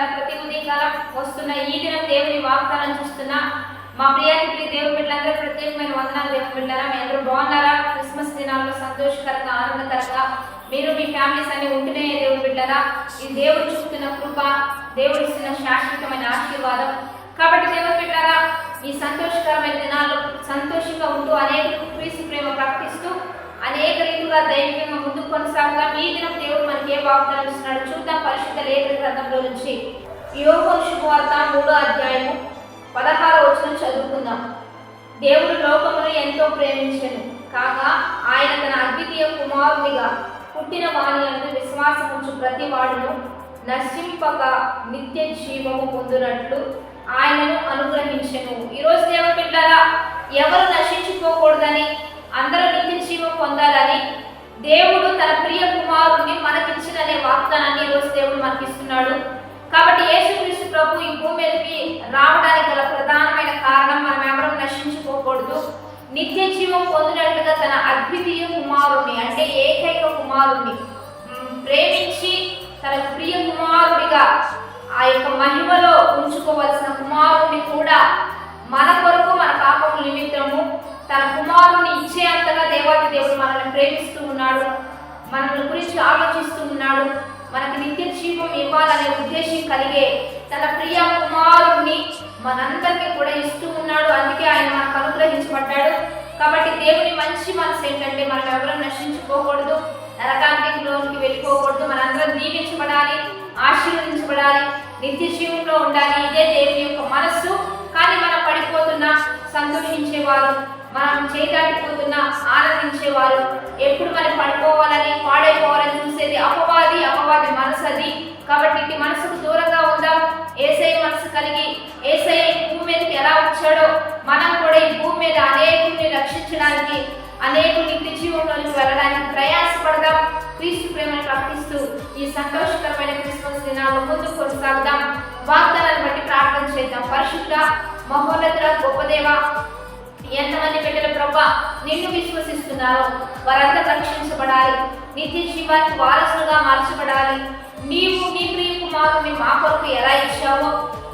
బిడ్డలారా, ప్రతి ఉదయకాలం వస్తున్న ఈ దినం దేవుని వాగ్దానం చూస్తున్న మా ప్రియాతి దేవుని బిడ్డలందరూ ప్రత్యేకమైన వందనాలు. దేవుని బిడ్డలారా, మీ అందరూ బాగున్నారా? క్రిస్మస్ దినాల్లో సంతోషకరంగా ఆనందకరంగా మీరు మీ ఫ్యామిలీస్ అన్ని ఉంటూనే దేవుని బిడ్డలారా, ఇది దేవుడు చూపుతున్న కృప, దేవుడు ఇస్తున్న శాశ్వతమైన ఆశీర్వాదం. కాబట్టి దేవుని బిడ్డలారా, ఈ సంతోషకరమైన దినాల్లో సంతోషంగా ఉంటూ అనేక క్రీస్తు ప్రేమ ప్రకటిస్తూ అనేక రీతిగా దైవికంగా ముందుకు కొనసాగుతాం. ఈ దినం దేవుడు మనకి ఏ వాగ్దానం ఇస్తున్నాడు చూద్దాం. పరిశుద్ధ లేఖన గ్రంథంలో నుంచి యోహాను శుభవార్త 3వ అధ్యాయము 16వ వచనం చదువుకుందాం. దేవుడు లోకమును ఎంతో ప్రేమించెను కాగా ఆయన తన అద్వితీయ కుమారునిగా పుట్టిన వాని యందు విశ్వాసముంచు ప్రతి వాడును నశింపక నిత్య జీవము పొందునట్లు ఆయనను అనుగ్రహించెను. ఈరోజు దేవుని బిడ్డలారా, ఎవరు నశించుకోకూడదని, అందరూ నిత్య జీవం పొందాలని దేవుడు తన ప్రియ కుమారుడిని మనకిచ్చిననే వాగ్దానాన్ని ఈరోజు దేవుడు మనకిస్తున్నాడు. కాబట్టి యేసుక్రీస్తు ప్రభు ఈ భూమి మీదకి రావడానికి గల ప్రధానమైన కారణం మనం ఎవరూ నశించుకోకూడదు, నిత్య జీవం పొందినట్లుగా తన అద్వితీయ కుమారుడిని అంటే ఏకైక కుమారుడిని ప్రేమించి తన ప్రియ కుమారుడిగా ఆ యొక్క మహిమలో ఉంచుకోవలసిన కుమారుడిని కూడా మన కొరకు మన పాపముల నిమిత్తము తన కుమారుని ఇచ్చే అంతగా దేవాది దేవుడు మనల్ని ప్రేమిస్తూ ఉన్నాడు, మనల్ని గురించి ఆలోచిస్తూ ఉన్నాడు. మనకి నిత్య జీవం ఇవ్వాలనే ఉద్దేశం కలిగే తన ప్రియ కుమారుణ్ణి మనందరికీ కూడా ఇస్తూ ఉన్నాడు. అందుకే ఆయన మనకు అనుగ్రహించబడ్డాడు. కాబట్టి దేవుని మంచి మనసు ఏంటంటే మనం ఎవరూ నశించుకోకూడదు, నరకాంతిలోనికి వెళ్ళిపోకూడదు, మనందరం దీవించబడాలి, ఆశీర్వదించబడాలి, నిత్య జీవంలో ఉండాలి. ఇదే దేవుని యొక్క మనస్సు. కానీ మనం పడిపోతున్నా సంతోషించేవారు, మనం చేదాటిపోతున్నా ఆనందించేవారు, ఎప్పుడు మనం పడిపోవాలని పాడైపోవాలని చూసేది అపవాది మనసు అది. కాబట్టి ఇటు మనసుకు దూరంగా ఉందాం. యేసయ్య మనసు కలిగి యేసయ్య ఈ భూమి మీదకి ఎలా వచ్చాడో మనం కూడా ఈ భూమి మీద అనేకుల్ని రక్షించడానికి, అనేకులు నిత్య జీవంలోకి వెళ్ళడానికి ప్రయాసపడదాం. క్రీస్తు ప్రేమను ప్రకటిస్తూ ఈ సంతోషకరమైన క్రిస్మస్ దినాల్లో ముందుకు కొనసాగుదాం. వాగ్దానాన్ని బట్టి ప్రార్థన చేద్దాం. పరిశుద్ధ మహోన్నతుడ గొప్ప దేవా, ఎంతమంది బిడ్డల ప్రభా నిన్ను విశ్వసిస్తున్నారో వారందరూ రక్షించబడాలి, నిత్య జీవానికి వారసులుగా మార్చబడాలి. నీవు నీ ప్రియ కుమారుని మా కొరకు ఎలా ఇచ్చావో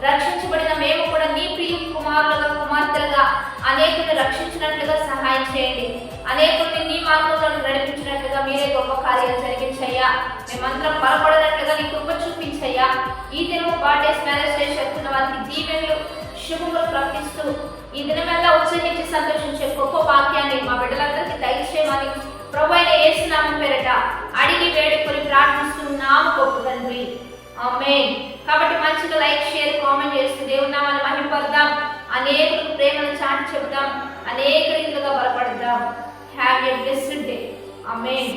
రక్షించబడిన మేము కూడా నీ ప్రియ కుమారులుగా కుమార్తెలుగా అనేకులను రక్షించినట్లుగా సహాయం చేయండి. అనేకుల్ని నీ మార్గంలో నడిపించినట్లుగా మీరే గొప్ప కార్యాలు జరిగించయ్యా. మేమందరం బలపడినట్లుగా నీ కృప చూపించయ్యా. ఈ దినం బర్త్డేస్ మ్యారేజ్ డే చెప్తున్న వారికి దీవెనలు శుభములు ప్రకటిస్తూ ఈ దినమెల్లా ఉత్సహించి సంతోషించే గొప్ప వాక్యాన్ని మా బిడ్డలందరికీ దయచేయమని ప్రభువైన యేసు నామం పేరట అడిగి వేడుకొని ప్రార్థిస్తున్నాము గొప్ప తండ్రి, ఆమేన్. కాబట్టి మంచిగా లైక్, షేర్, కామెంట్ చేస్తూ దేవుని నామాన్ని మహిమపడదాం, అనేకులకు ప్రేమను చాటి చెబుదాం, అనేక రీతిగా బలపడదాం. Have a blessed day. Amen.